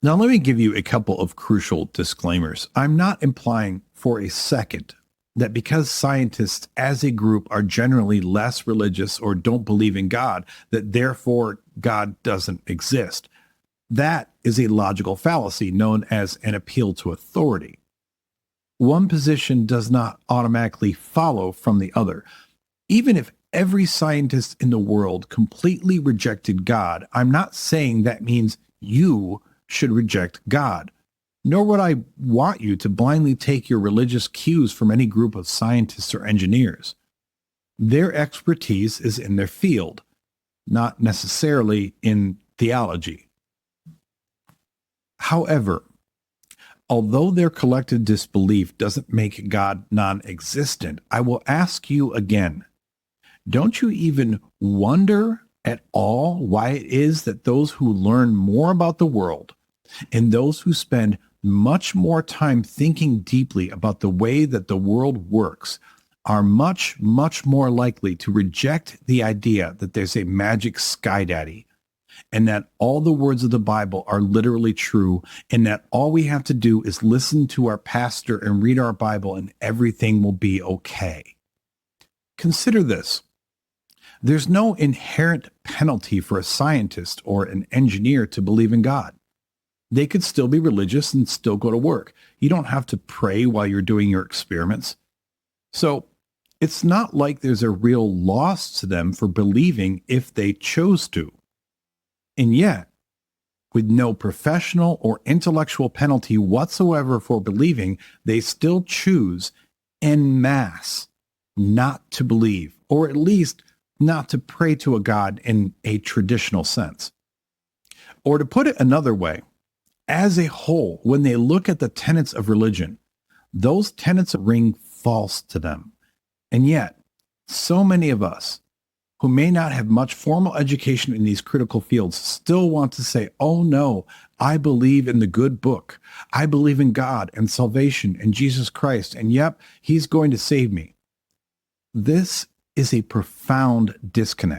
Now, let me give you a couple of crucial disclaimers. I'm not implying for a second that because scientists as a group are generally less religious or don't believe in God, that therefore God doesn't exist. That is a logical fallacy known as an appeal to authority. One position does not automatically follow from the other. Even if every scientist in the world completely rejected God, I'm not saying that means you should reject God. Nor would I want you to blindly take your religious cues from any group of scientists or engineers. Their expertise is in their field, not necessarily in theology. However, although their collective disbelief doesn't make God non-existent, I will ask you again, don't you even wonder at all why it is that those who learn more about the world and those who spend much more time thinking deeply about the way that the world works are much, much more likely to reject the idea that there's a magic sky daddy and that all the words of the Bible are literally true and that all we have to do is listen to our pastor and read our Bible and everything will be okay. Consider this. There's no inherent penalty for a scientist or an engineer to believe in God. They could still be religious and still go to work. You don't have to pray while you're doing your experiments. So it's not like there's a real loss to them for believing if they chose to. And yet, with no professional or intellectual penalty whatsoever for believing, they still choose en masse not to believe, or at least not to pray to a God in a traditional sense. Or to put it another way, as a whole, when they look at the tenets of religion, those tenets ring false to them. And yet, so many of us who may not have much formal education in these critical fields still want to say, oh no, I believe in the good book. I believe in God and salvation and Jesus Christ. And yep, he's going to save me. This is a profound disconnect.